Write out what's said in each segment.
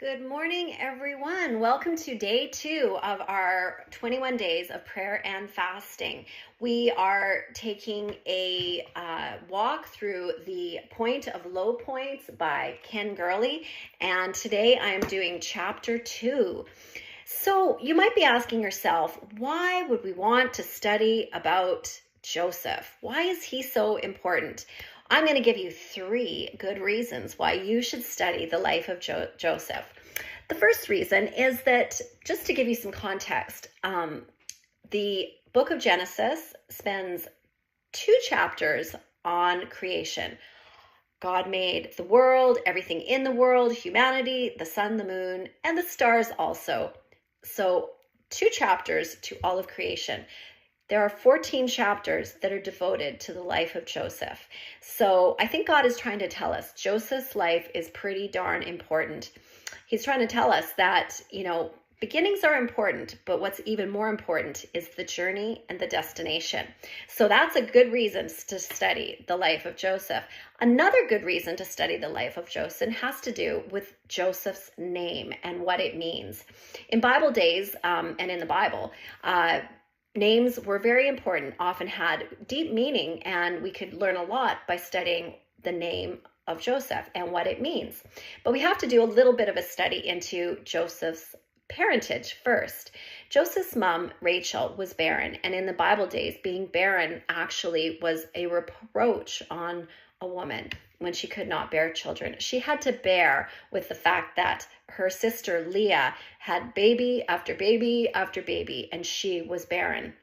Good morning, everyone. Welcome to day 2 of our 21 days of prayer and fasting. We are taking a walk through the Point of Low Points by Ken Gurley, and today I am doing chapter 2. So you might be asking yourself, why would we want to study about Joseph? Why is he so important? I'm going to give you 3 good reasons why you should study the life of Joseph. The first reason is that, just to give you some context, the book of Genesis spends 2 chapters on creation. God made the world, everything in the world, humanity, the sun, the moon, and the stars also. So 2 chapters to all of creation. There are 14 chapters that are devoted to the life of Joseph. So I think God is trying to tell us Joseph's life is pretty darn important. He's trying to tell us that, beginnings are important, but what's even more important is the journey and the destination. So that's a good reason to study the life of Joseph. Another good reason to study the life of Joseph has to do with Joseph's name and what it means. In Bible days, and in the Bible, names were very important, often had deep meaning, and we could learn a lot by studying the name of Joseph and what it means. But we have to do a little bit of a study into Joseph's parentage first. Joseph's mom, Rachel, was barren, and in the Bible days, being barren actually was a reproach on a woman when she could not bear children. She had to bear with the fact that her sister Leah had baby after baby after baby, and she was barren.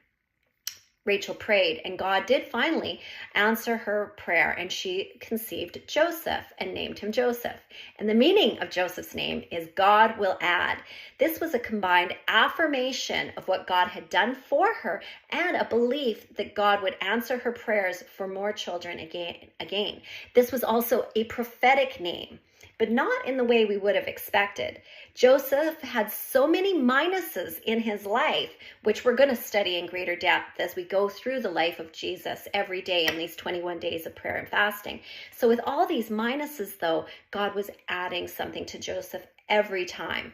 Rachel prayed, and God did finally answer her prayer, and she conceived Joseph and named him Joseph. And the meaning of Joseph's name is God will add. This was a combined affirmation of what God had done for her and a belief that God would answer her prayers for more children again. This was also a prophetic name, but not in the way we would have expected. Joseph had so many minuses in his life, which we're going to study in greater depth as we go through the life of Jesus every day in these 21 days of prayer and fasting. So with all these minuses, though, God was adding something to Joseph every time.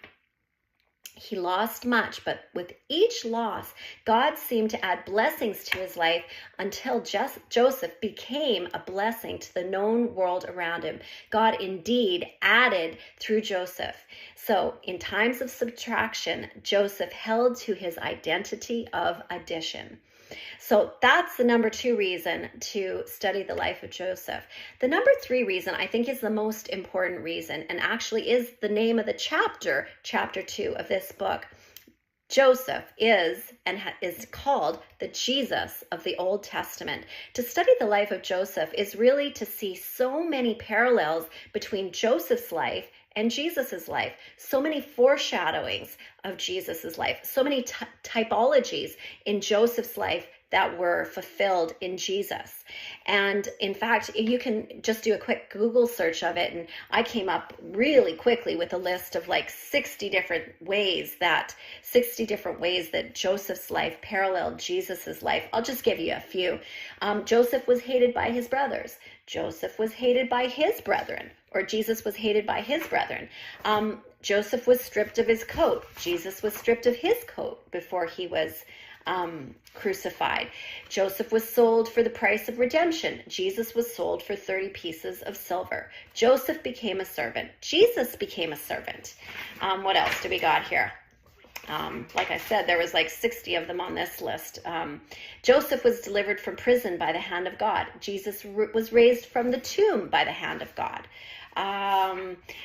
He lost much, but with each loss, God seemed to add blessings to his life until Joseph became a blessing to the known world around him. God indeed added through Joseph. So in times of subtraction, Joseph held to his identity of addition. So that's the number 2 reason to study the life of Joseph. The number 3 reason I think is the most important reason, and actually is the name of the chapter 2 of this book. Joseph is called the Jesus of the Old Testament. To study the life of Joseph is really to see so many parallels between Joseph's life and Jesus's life, so many foreshadowings of Jesus's life, so many typologies in Joseph's life that were fulfilled in Jesus. And in fact, you can just do a quick Google search of it, and I came up really quickly with a list of like 60 different ways that Joseph's life paralleled Jesus's life. I'll just give you a few. Joseph was hated by his brothers. Joseph was hated by his brethren, or Jesus was hated by his brethren. Joseph was stripped of his coat. Jesus was stripped of his coat before he was crucified. Joseph was sold for the price of redemption. Jesus was sold for 30 pieces of silver. Joseph became a servant. Jesus became a servant. What else do we got here? Like I said, there was like 60 of them on this list. Joseph was delivered from prison by the hand of God. Jesus was raised from the tomb by the hand of God.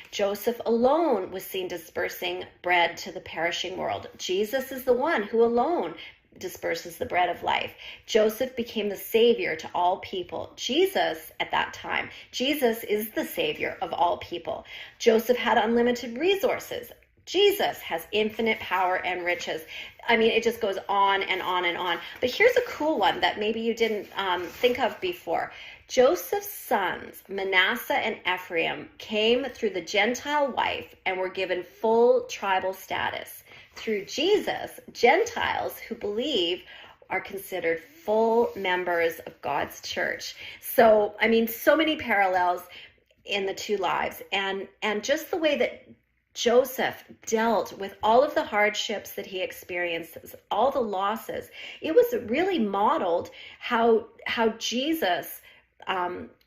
Joseph alone was seen dispersing bread to the perishing world. Jesus is the one who alone disperses the bread of life. Joseph became the savior to all people. Jesus, at that time, Jesus is the savior of all people. Joseph had unlimited resources. Jesus has infinite power and riches. I mean, it just goes on and on and on. But here's a cool one that maybe you didn't think of before. Joseph's sons, Manasseh and Ephraim, came through the Gentile wife and were given full tribal status. Through Jesus, Gentiles who believe are considered full members of God's church. So, I mean, so many parallels in the 2 lives, and just the way that Joseph dealt with all of the hardships that he experienced, all the losses. It was really modeled how Jesus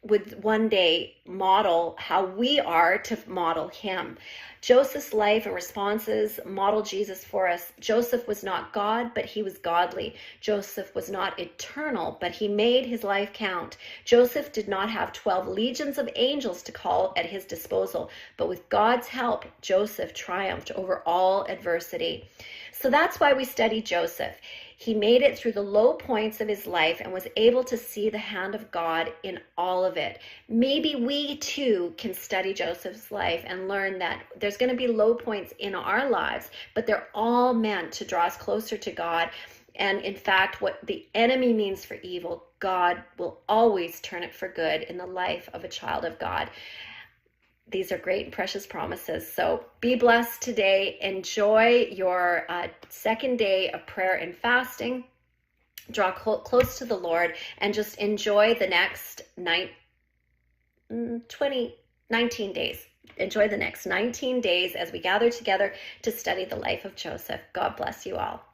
would one day model how we are to model him. Joseph's life and responses model Jesus for us. Joseph was not God, but he was godly. Joseph was not eternal, but he made his life count. Joseph did not have 12 legions of angels to call at his disposal, but with God's help, Joseph triumphed over all adversity. So that's why we study Joseph. He made it through the low points of his life and was able to see the hand of God in all of it. Maybe we too can study Joseph's life and learn that there's going to be low points in our lives, but they're all meant to draw us closer to God. And in fact, what the enemy means for evil, God will always turn it for good in the life of a child of God. These are great and precious promises. So be blessed today. Enjoy your second day of prayer and fasting. Draw close to the Lord and just enjoy the next 19 days. Enjoy the next 19 days as we gather together to study the life of Joseph. God bless you all.